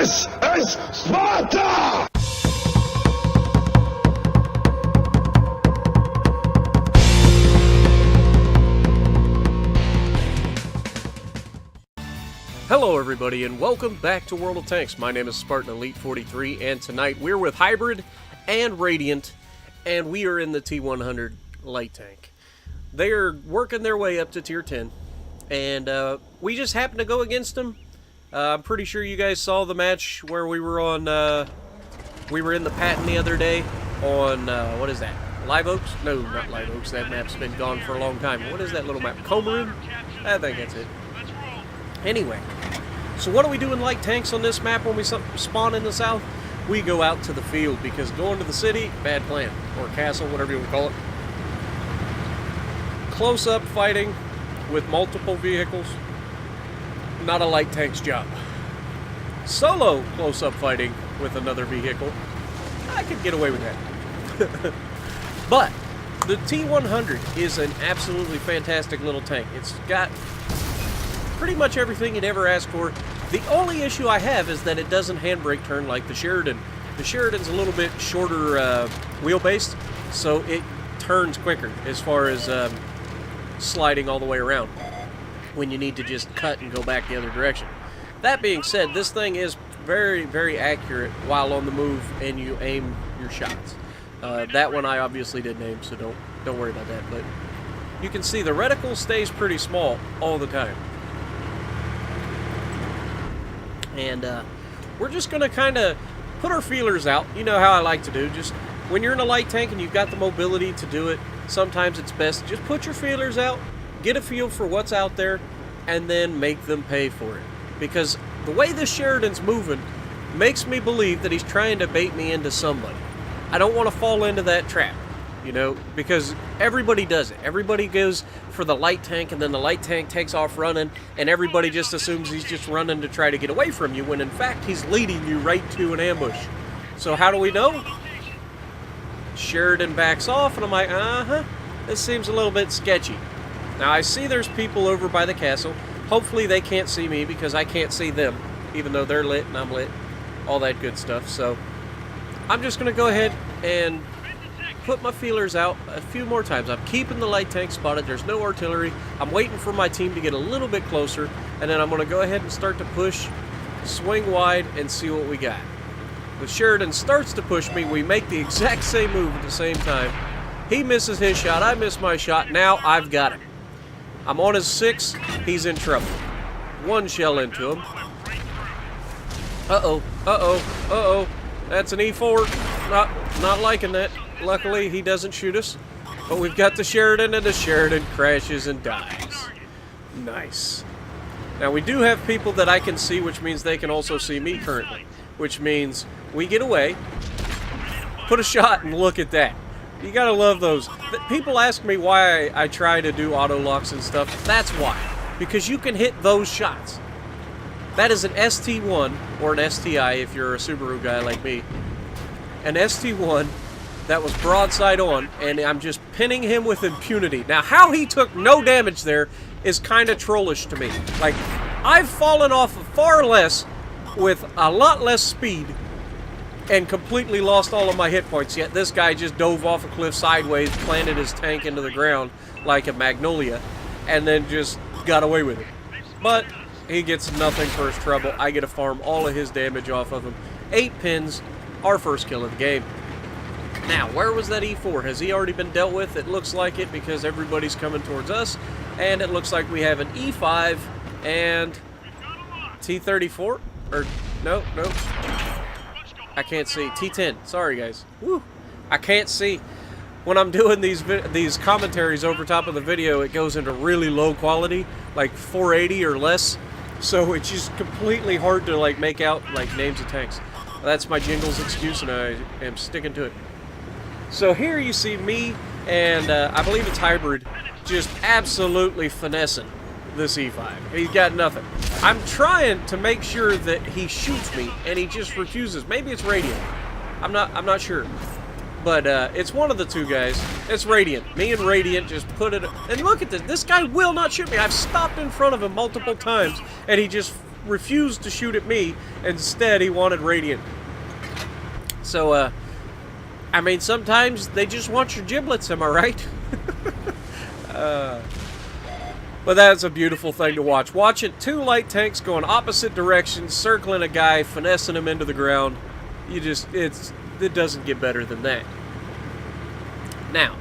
This is Sparta! Hello everybody and welcome back to World of Tanks. My name is Spartan Elite 43 and tonight we're with Hybrid and Radiant and we are in the T100 light tank. They are working their way up to tier 10 and we just happened to go against them. I'm pretty sure you guys saw the match where we were on, we were in the Patton the other day on, what is that? Live Oaks? No, not Live Oaks. That map's been gone for a long time. What is that little map? Comarin? I think that's it. Anyway, so what do we do in light tanks on this map when we spawn in the south? We go out to the field because going to the city, bad plan. Or castle, whatever you want to call it. Close-up fighting with multiple vehicles, not a light tank's job. Solo close-up fighting with another vehicle, I could get away with that. But the T100 is an absolutely fantastic little tank. It's got pretty much everything you'd ever ask for. The only issue I have is that it doesn't handbrake turn like the Sheridan. The Sheridan's a little bit shorter wheelbase, so it turns quicker as far as sliding all the way around when you need to just cut and go back the other direction. That being said, this thing is very, very accurate while on the move and you aim your shots. That one I obviously didn't aim, so don't worry about that. But you can see the reticle stays pretty small all the time. And we're just going to kind of put our feelers out. You know how I like to do. Just when you're in a light tank and you've got the mobility to do it, sometimes it's best just put your feelers out, get a feel for what's out there, and then make them pay for it. Because the way this Sheridan's moving makes me believe that he's trying to bait me into somebody. I don't want to fall into that trap, you know, because everybody does it. Everybody goes for the light tank, and then the light tank takes off running, and everybody just assumes he's just running to try to get away from you, when in fact he's leading you right to an ambush. So how do we know? Sheridan backs off, and I'm like, this seems a little bit sketchy. Now I see there's people over by the castle. Hopefully they can't see me because I can't see them, even though they're lit and I'm lit. All that good stuff. So I'm just going to go ahead and put my feelers out a few more times. I'm keeping the light tank spotted. There's no artillery. I'm waiting for my team to get a little bit closer, and then I'm going to go ahead and start to push, swing wide, and see what we got. When Sheridan starts to push me, we make the exact same move at the same time. He misses his shot. I miss my shot. Now I've got him. I'm on his 6. He's in trouble. One shell into him. Uh-oh. Uh-oh. Uh-oh. That's an E4. Not liking that. Luckily, he doesn't shoot us. But we've got the Sheridan, and the Sheridan crashes and dies. Nice. Now, we do have people that I can see, which means they can also see me currently. Which means we get away, put a shot, and look at that. You gotta love those. People ask me why I try to do auto locks and stuff. That's why. Because you can hit those shots. That is an ST1, or an STI if you're a Subaru guy like me. An ST1 that was broadside on, and I'm just pinning him with impunity. Now, how he took no damage there is kind of trollish to me. Like, I've fallen off of far less with a lot less speed and completely lost all of my hit points, yet this guy just dove off a cliff sideways, planted his tank into the ground like a magnolia, and then just got away with it. But he gets nothing for his trouble. I get to farm all of his damage off of him. 8 pins, our first kill of the game. Now, where was that E4? Has he already been dealt with? It looks like it because everybody's coming towards us, and it looks like we have an E5 and T34, or no. I can't see. T10. Sorry, guys. Woo. I can't see. When I'm doing these commentaries over top of the video, it goes into really low quality, like 480 or less. So it's just completely hard to like make out like names of tanks. That's my Jingles excuse, and I am sticking to it. So here you see me and I believe it's Hybrid, just absolutely finessing this E5. He's got nothing. I'm trying to make sure that he shoots me, and he just refuses. Maybe it's Radiant. I'm not sure. But it's one of the two guys. It's Radiant. Me and Radiant just put it... And look at this. This guy will not shoot me. I've stopped in front of him multiple times, and he just refused to shoot at me. Instead, he wanted Radiant. So, I mean, sometimes they just want your giblets, am I right? But that's a beautiful thing to watch. Watching two light tanks going opposite directions, circling a guy, finessing him into the ground. It doesn't get better than that. Now,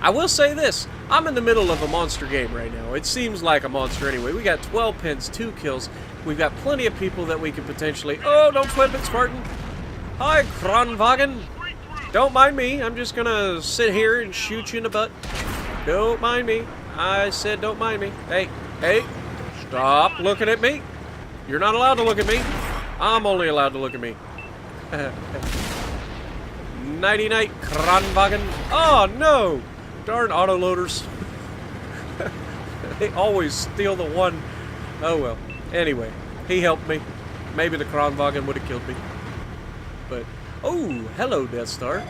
I will say this. I'm in the middle of a monster game right now. It seems like a monster anyway. We got 12 pins, 2 kills. We've got plenty of people that we can potentially... Oh, don't flip it, Spartan. Hi, Kronwagen. Don't mind me. I'm just gonna sit here and shoot you in the butt. Don't mind me. I said don't mind me. Hey, hey, stop looking at me. You're not allowed to look at me. I'm only allowed to look at me. Nighty-night, Kronwagen. Oh, no. Darn autoloaders. They always steal the one. Oh, well. Anyway, he helped me. Maybe the Kronwagen would have killed me. But, oh, hello, Death Star.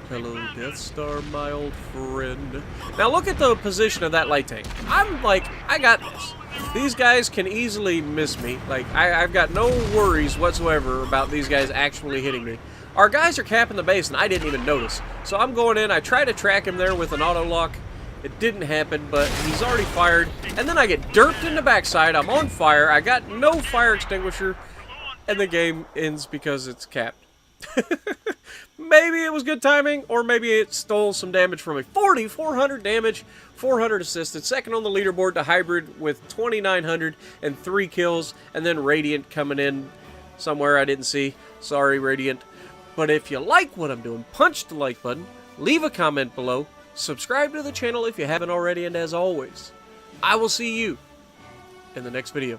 Hello, Death Star, my old friend. Now, look at the position of that light tank. I'm like, I got this. These guys can easily miss me. Like, I've got no worries whatsoever about these guys actually hitting me. Our guys are capping the base, and I didn't even notice. So I'm going in. I try to track him there with an auto lock. It didn't happen, but he's already fired. And then I get derped in the backside. I'm on fire. I got no fire extinguisher. And the game ends because it's capped. Maybe it was good timing, or maybe it stole some damage from me. 400 damage, 400 assisted. Second on the leaderboard to Hybrid with 2,900 and 3 kills. And then Radiant coming in somewhere I didn't see. Sorry, Radiant. But if you like what I'm doing, punch the like button, leave a comment below, subscribe to the channel if you haven't already, and as always, I will see you in the next video.